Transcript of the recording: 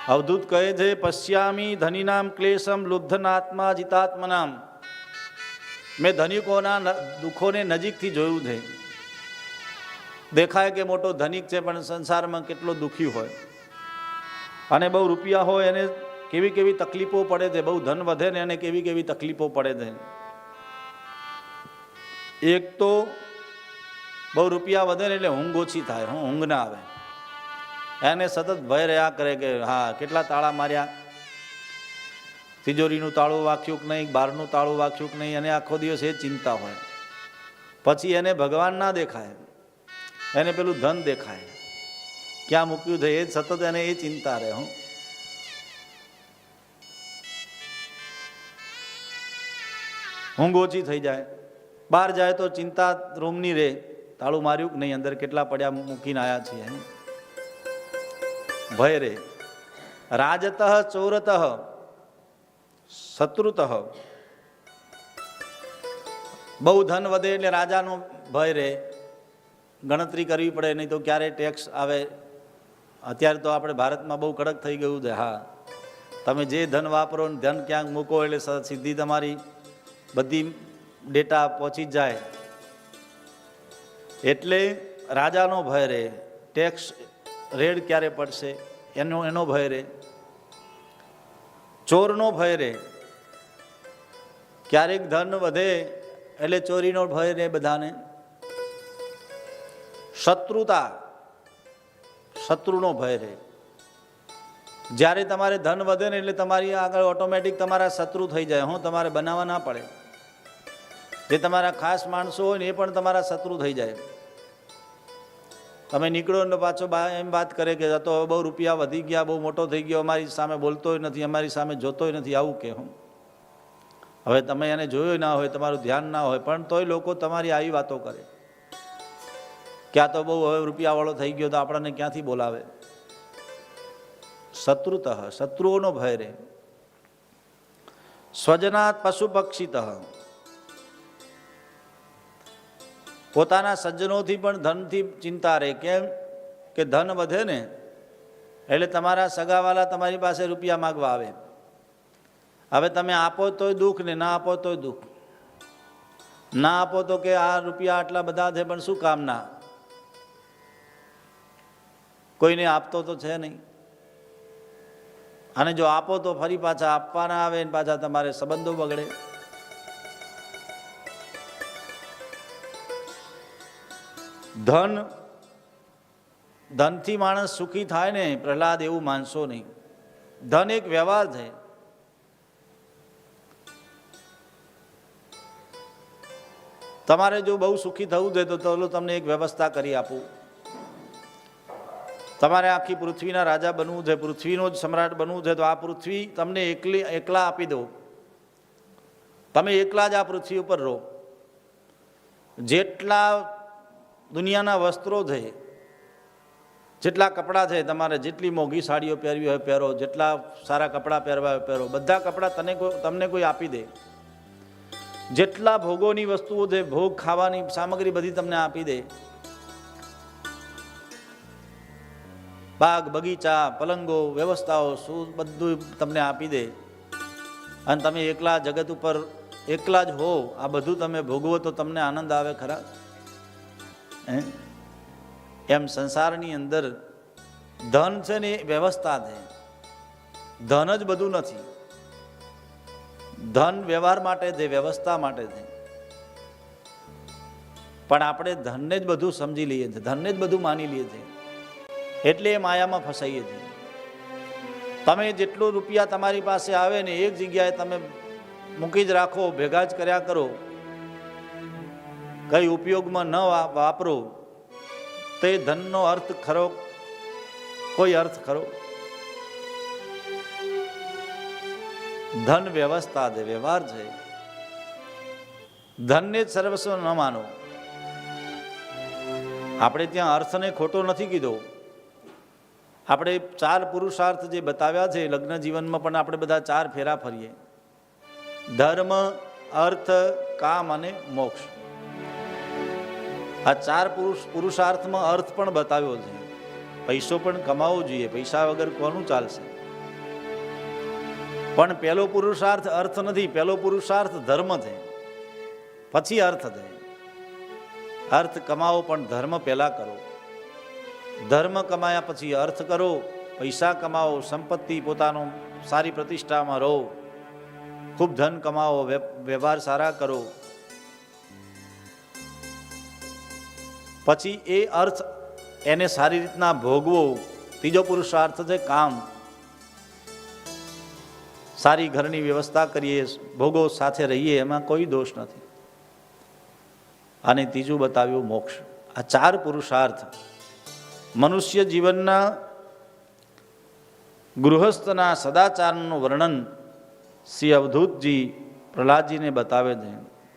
અવધૂત કહે છે, પશ્યામી ધનીનામ ક્લેશમ લુબ્ધનાત્મા જીતાત્મનામ. મેં ધનિકોના દુઃખોને નજીકથી જોયું છે. દેખાય કે મોટો ધનિક છે, પણ સંસારમાં કેટલો દુઃખી હોય, અને બહુ રૂપિયા હોય એને કેવી કેવી તકલીફો પડે છે, બહુ ધન વધે ને એને કેવી કેવી તકલીફો પડે છે. એક તો બહુ રૂપિયા વધે ને એટલે ઊંઘ ઓછી થાય, ઊંઘ ના આવે, એને સતત ભય રહ્યા કરે કે હા કેટલા તાળા માર્યા, તિજોરીનું તાળું વાંખ્યું કે નહીં, બહારનું તાળું વાંખ્યું કે નહીં, અને આખો દિવસ એ ચિંતા હોય. પછી એને ભગવાન ના દેખાય, એને પેલું ધન દેખાય, ક્યાં મૂક્યું છે એ સતત એને એ ચિંતા રહે. ઊંઘ ઓછી થઈ જાય. બહાર જાય તો ચિંતા રૂમની રહે, તાળું માર્યું કે નહીં, અંદર કેટલા પડ્યા મૂકીને આવ્યા છીએ, ભય રે. રાજતઃ ચોરતઃ શત્રુતઃ. બહુ ધન વધે એટલે રાજાનો ભય રહે, ગણતરી કરવી પડે, નહીં તો ક્યારે ટેક્સ આવે. અત્યારે તો આપણે ભારતમાં બહુ કડક થઈ ગયું છે. હા, તમે જે ધન વાપરો ને ધન ક્યાંક મૂકો એટલે સીધી તમારી બધી ડેટા પહોંચી જાય. એટલે રાજાનો ભય રહે, ટેક્સ રેડ ક્યારે પડશે એનો ભય રહે. ચોરનો ભય રહે, ક્યારેક ધન વધે એટલે ચોરીનો ભય રહે બધાને. શત્રુતા, શત્રુનો ભય રહે. જ્યારે તમારે ધન વધે ને એટલે તમારી આગળ ઓટોમેટિક તમારા શત્રુ થઈ જાય. તમારે બનાવવા ના પડે. જે તમારા ખાસ માણસો હોય ને એ પણ તમારા શત્રુ થઈ જાય. તમે નીકળો ને પાછો એમ વાત કરે કે તો બહુ રૂપિયા વધી ગયા, બહુ મોટો થઈ ગયો, અમારી સામે બોલતોય નથી, અમારી સામે જોતોય નથી, આવું કે હવે તમે એને જોયો ના હોય, તમારું ધ્યાન ના હોય, પણ તોય લોકો તમારી આવી વાતો કરે કે આ તો બહુ હવે રૂપિયાવાળો થઈ ગયો, તો આપણને ક્યાંથી બોલાવે. શત્રુતઃ, શત્રુઓનો ભય રહે. સ્વજનાત પશુ પક્ષીતઃ. પોતાના સજ્જનોથી પણ ધનથી ચિંતા રહે. કેમ કે ધન વધે ને એટલે તમારા સગાવાલા તમારી પાસે રૂપિયા માગવા આવે. હવે તમે આપો તોય દુઃખ ને ના આપો તોય દુઃખ. ના આપો તો કે આ રૂપિયા આટલા બધા છે પણ શું કામના, કોઈને આપતો તો છે નહીં. અને જો આપો તો ફરી પાછા આપવાના આવે ને પાછા તમારે સંબંધો બગડે. ધનથી માણસ સુખી થાય ને પ્રહલાદ, એવું માનશો નહીં. ધન એક વ્યવહાર છે. તમારે જો બહુ સુખી થવું છે તો ચલો તમને એક વ્યવસ્થા કરી આપું. તમારે આખી પૃથ્વીના રાજા બનવું છે, પૃથ્વીનો જ સમ્રાટ બનવું છે, તો આ પૃથ્વી તમને એકલા આપી દો. તમે એકલા જ આ પૃથ્વી ઉપર રહો. જેટલા દુનિયાના વસ્ત્રો છે, જેટલા કપડાં છે, તમારે જેટલી મોંઘી સાડીઓ પહેરવી હોય પહેરો, જેટલા સારા કપડાં પહેરવા હોય પહેરો, બધા કપડાં તમને કોઈ આપી દે. જેટલા ભોગોની વસ્તુઓ છે, ભોગ ખાવાની સામગ્રી બધી તમને આપી દે. બાગ બગીચા, પલંગો, વ્યવસ્થાઓ શું બધું તમને આપી દે. અને તમે એકલા જગત ઉપર એકલા જ હો, આ બધું તમે ભોગવો તો તમને આનંદ આવે ખરા? એમ સંસારની અંદર ધન છે ને એ વ્યવસ્થા છે. ધન જ બધું નથી. ધન વ્યવહાર માટે છે, વ્યવસ્થા માટે છે. પણ આપણે ધનને જ બધું સમજી લઈએ છીએ, ધનને જ બધું માની લઈએ છીએ, એટલે એ માયામાં ફસાઈએ છીએ. તમે જેટલો રૂપિયા તમારી પાસે આવે ને એક જગ્યાએ તમે મૂકી જ રાખો, ભેગા જ કર્યા કરો, કઈ ઉપયોગમાં ન વાપરો, તે ધનનો અર્થ ખરો? કોઈ અર્થ ખરો? ધન વ્યવસ્થા છે, વ્યવહાર છે. ધનને જ સર્વસ્વ ન માનો. આપણે ત્યાં અર્થને ખોટો નથી કીધો. આપણે 4 પુરુષાર્થ જે બતાવ્યા છે લગ્ન જીવનમાં, પણ આપણે બધા 4 ફેરા ફરીએ: ધર્મ, અર્થ, કામ અને મોક્ષ. આ 4 પુરુષાર્થમાં અર્થ પણ બતાવ્યો છે. પૈસો પણ કમાવો જોઈએ, પૈસા વગર કોનું ચાલશે? પણ પહેલો પુરુષાર્થ અર્થ નથી, પહેલો પુરુષાર્થ ધર્મ છે, પછી અર્થ છે. અર્થ કમાવો પણ ધર્મ પહેલા કરો. ધર્મ કમાયા પછી અર્થ કરો, પૈસા કમાવો, સંપત્તિ પોતાનો સારી પ્રતિષ્ઠામાં રહો, ખૂબ ધન કમાવો, વ્યવહાર સારા કરો, પછી એ અર્થ એને સારી રીતના ભોગવો. ત્રીજો પુરુષાર્થ છે કામ. સારી ઘરની વ્યવસ્થા કરીએ, ભોગો સાથે રહીએ, એમાં કોઈ દોષ નથી. અને ત્રીજું બતાવ્યું મોક્ષ. આ 4 પુરુષાર્થ મનુષ્ય જીવનના ગૃહસ્થના સદાચારનું વર્ણન શ્રી અવધૂતજી પ્રહલાદજીને બતાવે છે.